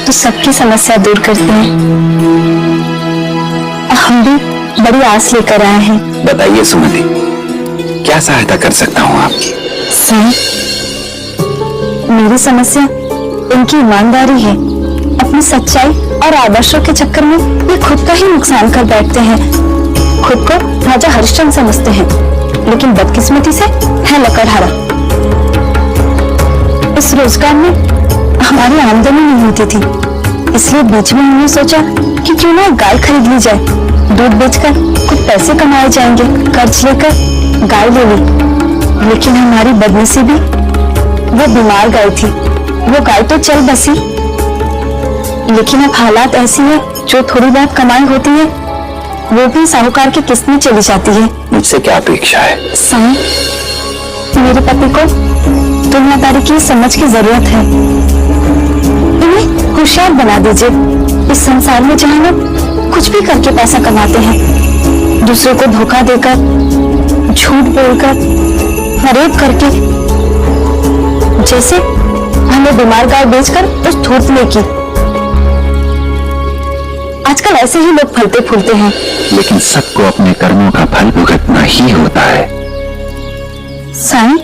तो सबकी समस्या दूर करते हैं। हम भी बड़ी आस लेकर आए हैं। बताइए सुमति, क्या सहायता कर सकता हूँ आपकी? साईं, मेरी समस्या इनकी ईमानदारी है। अपनी सच्चाई और आदर्शों के चक्कर में ये खुद का ही नुकसान कर बैठते हैं। खुद को राजा हरिश्चंद्र समझते हैं, लेकिन बदकिस्मती से है लकड़हारा। इस रोजगार में हमारी आमदनी नहीं होती थी, इसलिए बीच में हमने सोचा कि क्यों ना गाय खरीद ली जाए। दूध बेचकर कुछ पैसे कमाए जाएंगे। कर्ज लेकर गाय ले ली, लेकिन हमारी बदनसीबी, वो बीमार गाय थी। वो गाय तो चल बसी, लेकिन अब हालात ऐसी है, जो थोड़ी बहुत कमाई होती है वो भी साहूकार की किस्त में चली जाती है। मुझसे क्या अपेक्षा है? साईं, मेरे पति को दुनियादारी की समझ की जरूरत है। इन्हें होशियार बना दीजिए। इस संसार में जहाँ लोग कुछ भी करके पैसा कमाते हैं, दूसरे को धोखा देकर, झूठ बोलकर, फरेब करके, जैसे हमें बीमार गाय बेचकर उस धूर्तले की। आजकल ऐसे ही लोग फलते फूलते हैं। लेकिन सबको अपने कर्मों का फल भुगतना ही होता है। साईं,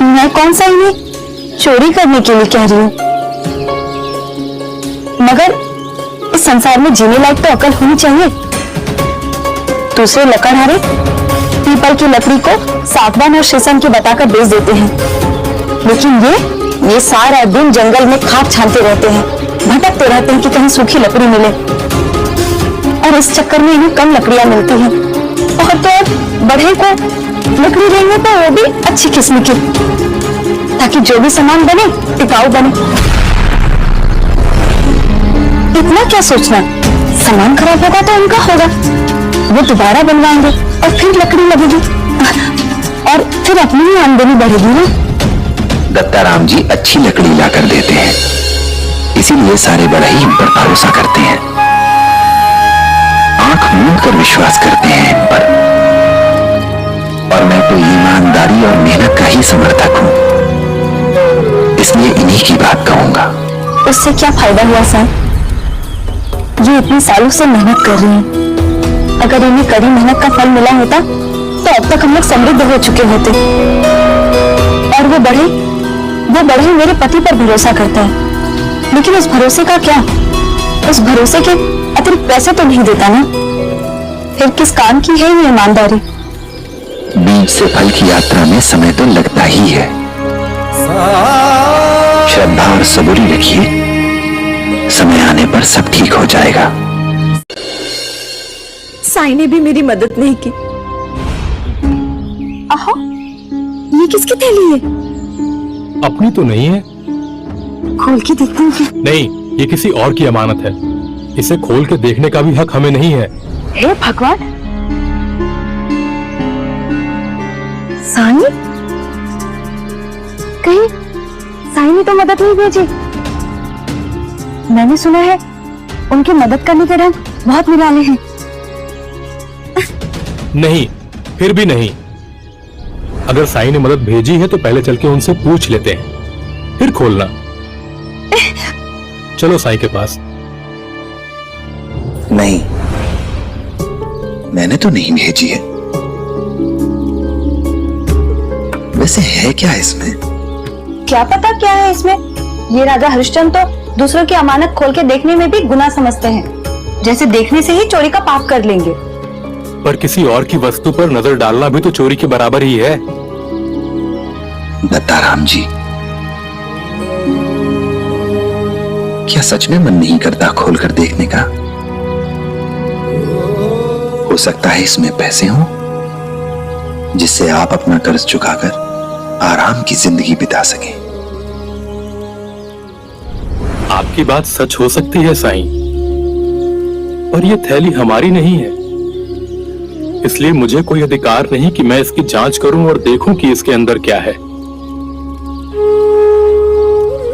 मैं कौन सा इन्हें चोरी करने के लिए कह रही हूँ, मगर इस संसार में जीने लायक तो अकल होनी चाहिए। दूसरे लकड़हारे पीपल की लकड़ी को सागवान और शीशम की बताकर बेच देते हैं, लेकिन ये सारा दिन जंगल में खाद छानते रहते हैं, भटकते रहते हैं कि कहीं सूखी लकड़ी मिले, और इस चक्कर में इन्हें कम लकड़ियां मिलती हैं। और तो और बढ़े को लकड़ी लेंगे तो वो भी अच्छी किस्म की, ताकि जो भी सामान बने टिकाऊ बने। इतना क्या सोचना, सामान खराब होगा तो उनका होगा, वो दोबारा बनवाएंगे और फिर लकड़ी लगेगी, और फिर अपनी ही आमदनी बढ़ेगी ना। दत्ताराम जी अच्छी लकड़ी लाकर देते हैं, इसीलिए सारे बढ़ई इन पर भरोसा करते हैं, आंख मूंद कर विश्वास करते हैं इन पर। और मैं तो ईमानदारी और मेहनत का ही समर्थक हूं, इसलिए इन्हीं की बात कहूंगा। उससे क्या फायदा हुआ साईं? ये इतने सालों से मेहनत कर रही हैं। अगर इन्हें कड़ी मेहनत का फल मिला होता तो अब तक हम लोग समृद्ध हो चुके होते। और वो बढ़े मेरे पति पर भरोसा करते हैं, लेकिन उस भरोसे का क्या? उस भरोसे के अतिरिक्त पैसे तो नहीं देता ना। फिर किस काम की है ये ईमानदारी? बीज से फल की यात्रा में समय तो लगता ही है। श्रद्धा और सबूरी रखिए, समय आने पर सब ठीक हो जाएगा। साईं ने भी मेरी मदद नहीं की। आहा, ये किसकी थैली है? अपनी तो नहीं है। खोल के देखती हूँ। नहीं, ये किसी और की अमानत है। इसे खोल के देखने का भी हक हमें नहीं है। हे भगवान, साईं, कहीं साईं ने तो मदद नहीं भेजी। मैंने सुना है उनकी मदद करने के ढंग बहुत निराले हैं। नहीं, फिर भी नहीं। अगर साईं ने मदद भेजी है तो पहले चल के उनसे पूछ लेते हैं, फिर खोलना। चलो साईं के पास। नहीं, मैंने तो नहीं भेजी है। वैसे है क्या इसमें? क्या पता क्या है इसमें। ये राजा हरिश्चंद्र तो दूसरों की अमानत खोल के देखने में भी गुनाह समझते हैं, जैसे देखने से ही चोरी का पाप कर लेंगे। पर किसी और की वस्तु पर नजर डालना भी तो चोरी के बराबर ही है। दत्ताराम जी, क्या सच में मन नहीं करता खोलकर देखने का? हो सकता है इसमें पैसे हों, जिससे आप अपना कर्ज चुकाकर आराम की जिंदगी बिता सकें। आपकी बात सच हो सकती है साईं, पर यह थैली हमारी नहीं है, इसलिए मुझे कोई अधिकार नहीं कि मैं इसकी जांच करूं और देखूं कि इसके अंदर क्या है।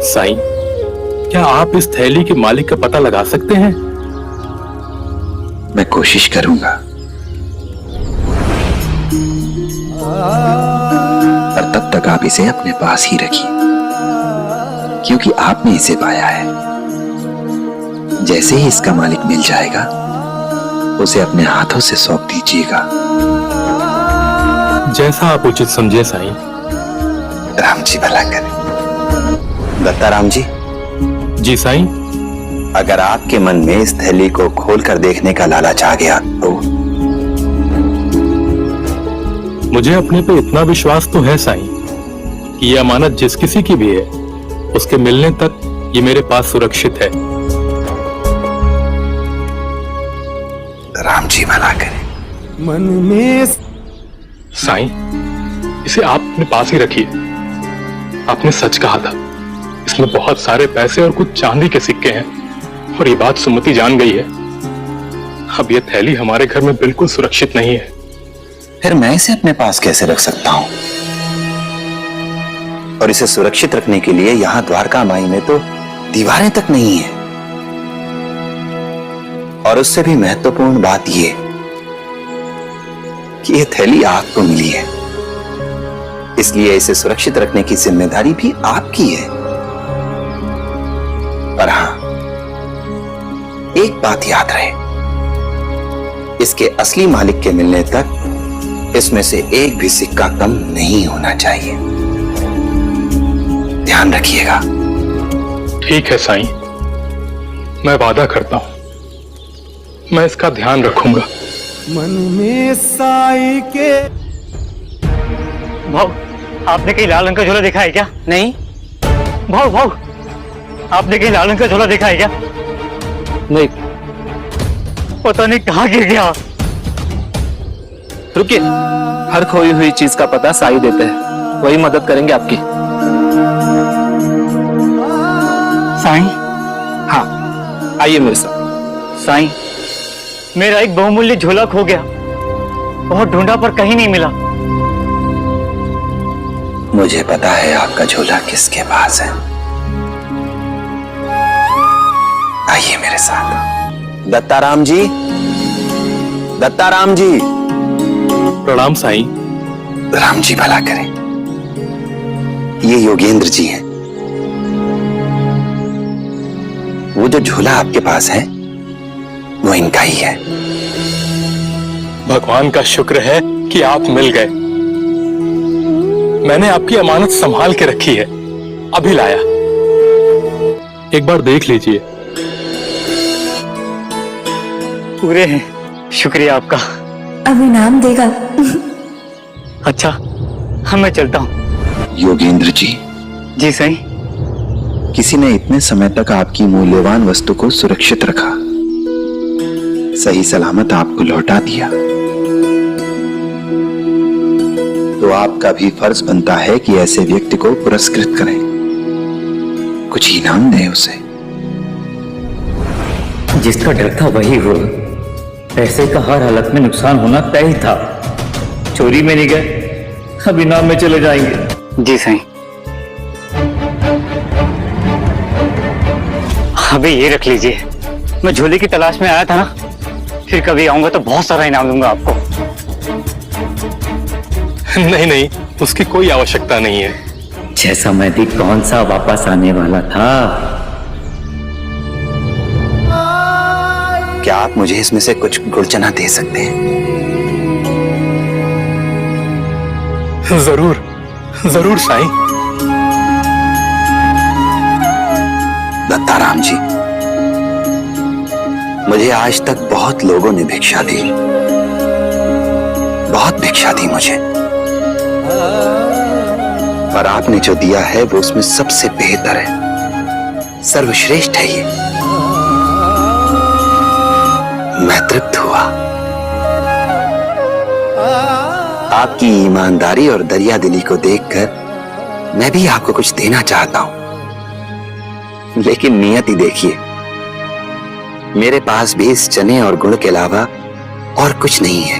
साईं, क्या आप इस थैली के मालिक का पता लगा सकते हैं? मैं कोशिश करूंगा, पर तब तक आप इसे अपने पास ही रखिए, क्योंकि आपने इसे पाया है। जैसे ही इसका मालिक मिल जाएगा उसे अपने हाथों से सौंप दीजिएगा। जैसा आप उचित समझे साईं। राम जी भला करें। दत्ताराम जी, जी साईं। अगर आपके मन में इस थैली को खोलकर देखने का लालच आ गया तो मुझे अपने पे इतना विश्वास तो है साईं कि ये अमानत जिस किसी की भी है उसके मिलने तक ये मेरे पास सुरक्षित है। राम जी भला करें। मन में साईं, इसे आप अपने पास ही रखिए। आपने सच कहा था, इसमें बहुत सारे पैसे और कुछ चांदी के सिक्के हैं और ये बात सुमति जान गई है। अब ये थैली हमारे घर में बिल्कुल सुरक्षित नहीं है। फिर मैं इसे अपने पास कैसे रख सकता हूं? और इसे सुरक्षित रखने के लिए यहां द्वारका माई में तो दीवारें तक नहीं है। और उससे भी महत्वपूर्ण बात यह कि यह थैली आपको मिली है, इसलिए इसे सुरक्षित रखने की जिम्मेदारी भी आपकी है। पर हां, एक बात याद रहे, इसके असली मालिक के मिलने तक इसमें से एक भी सिक्का कम नहीं होना चाहिए। ध्यान रखिएगा। ठीक है साईं, मैं वादा करता हूं, मैं इसका ध्यान रखूंगा। मन में साई के। भाऊ, आपने कहीं लाल रंग का झोला देखा है क्या? नहीं। भाऊ भाऊ, आपने कहीं लाल रंग का झोला देखा है क्या? नहीं। पता नहीं कहाँ गिर गया। रुकिए, हर खोई हुई चीज का पता साई देते हैं, वही मदद करेंगे आपकी। साईं। हाँ, आइए मेरे साथ। साईं, मेरा एक बहुमूल्य झोला खो गया, बहुत ढूंढा पर कहीं नहीं मिला। मुझे पता है आपका झोला किसके पास है। आइए मेरे साथ। दत्ताराम जी, दत्ताराम जी। प्रणाम साईं। राम जी भला करें। ये योगेंद्र जी हैं। वो जो झोला आपके पास है वो इनका ही है। भगवान का शुक्र है कि आप मिल गए। मैंने आपकी अमानत संभाल के रखी है, अभी लाया, एक बार देख लीजिए। पूरे हैं, शुक्रिया आपका। अब इनाम देगा। अच्छा, हाँ मैं चलता हूँ। योगेंद्र जी, जी सही। किसी ने इतने समय तक आपकी मूल्यवान वस्तु को सुरक्षित रखा, सही सलामत आपको लौटा दिया, तो आपका भी फर्ज बनता है कि ऐसे व्यक्ति को पुरस्कृत करें, कुछ इनाम दें उसे। जिसका डर था वही हुआ। पैसे का हर हालत में नुकसान होना तय ही था। चोरी में नहीं गए, अब इनाम में चले जाएंगे। जी सही। अभी ये रख लीजिए, मैं झोले की तलाश में आया था ना, फिर कभी आऊंगा तो बहुत सारा इनाम दूंगा आपको। नहीं नहीं, उसकी कोई आवश्यकता नहीं है। जैसा मैं भी कौन सा वापस आने वाला था। क्या आप मुझे इसमें से कुछ गुड़ चना दे सकते हैं? जरूर जरूर साईं। दत्ताराम जी, मुझे आज तक बहुत लोगों ने भिक्षा दी, बहुत भिक्षा दी मुझे, पर आपने जो दिया है वो उसमें सबसे बेहतर है, सर्वश्रेष्ठ है ये। मैं तृप्त हुआ। आपकी ईमानदारी और दरिया दिली को देखकर मैं भी आपको कुछ देना चाहता हूं, लेकिन नियति देखिए, मेरे पास भी इस चने और गुड़ के अलावा और कुछ नहीं है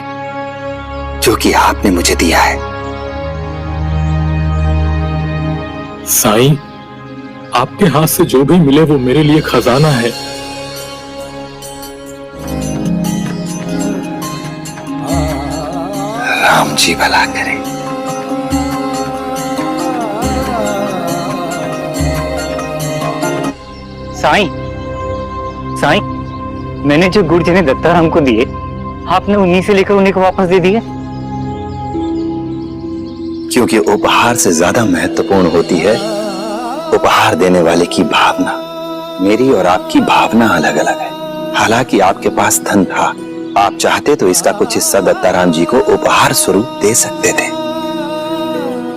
जो कि आपने मुझे दिया है। साईं, आपके हाथ से जो भी मिले वो मेरे लिए खजाना है। राम जी भला करें। साईं, साईं, मैंने जो गुड़ चने दत्ताराम को दिए, आपने उन्हीं से लेकर उन्हीं को वापस दे दिए। क्योंकि उपहार से ज्यादा महत्वपूर्ण होती है उपहार देने वाले की भावना। मेरी और आपकी भावना अलग अलग है। हालांकि आपके पास धन था, आप चाहते तो इसका कुछ हिस्सा दत्ताराम जी को उपहार स्वरूप दे सकते थे,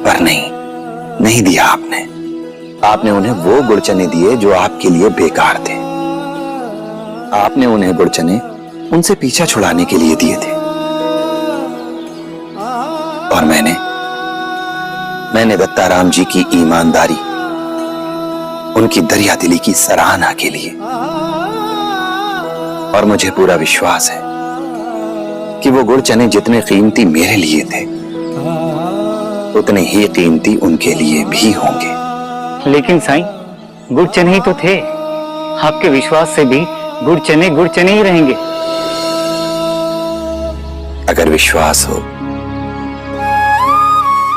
पर नहीं दिया आपने। आपने उन्हें वो गुड़ चने दिए जो आपके लिए बेकार थे। आपने उन्हें गुड़ चने उनसे पीछा छुड़ाने के लिए दिए थे, और मैंने दत्ताराम जी की ईमानदारी, उनकी दरिया दिली की सराहना के लिए। और मुझे पूरा विश्वास है कि वो गुड़ चने जितने कीमती मेरे लिए थे, उतने ही कीमती उनके लिए भी होंगे। लेकिन साईं, गुड़ चने ही तो थे। आपके विश्वास से भी गुड़ चने ही रहेंगे। अगर विश्वास हो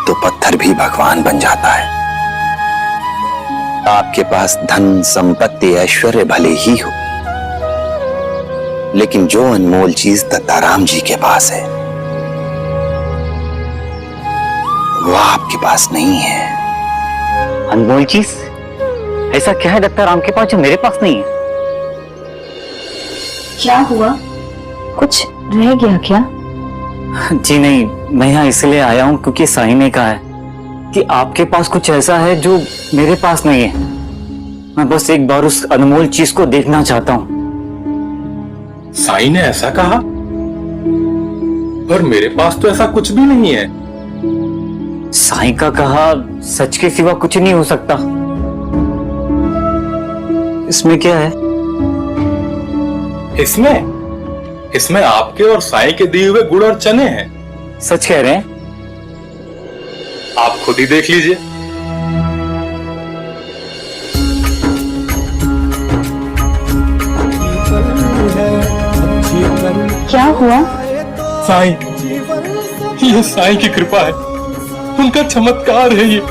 तो पत्थर भी भगवान बन जाता है। आपके पास धन, संपत्ति, ऐश्वर्य भले ही हो, लेकिन जो अनमोल चीज दत्ताराम जी के पास है, वो आपके पास नहीं है। अनमोल चीज? ऐसा क्या है दत्ताराम के पास जो मेरे पास नहीं है? क्या हुआ? कुछ रह गया क्या? जी नहीं, मैं यहाँ इसलिए आया हूँ क्योंकि साईं ने कहा है कि आपके पास कुछ ऐसा है जो मेरे पास नहीं है। मैं बस एक बार उस अनमोल चीज को देखना चाहता हूँ। साईं ने ऐसा कहा? पर मेरे पास तो ऐसा कुछ भी नहीं है। साईं का कहा सच के सिवा कुछ नहीं हो सकता। इसमें क्या है? इसमें आपके और साईं के दिए हुए गुड़ और चने हैं। सच कह रहे हैं? आप खुद ही देख लीजिए। क्या हुआ? साईं, ये साईं की कृपा है, उनका चमत्कार है ये।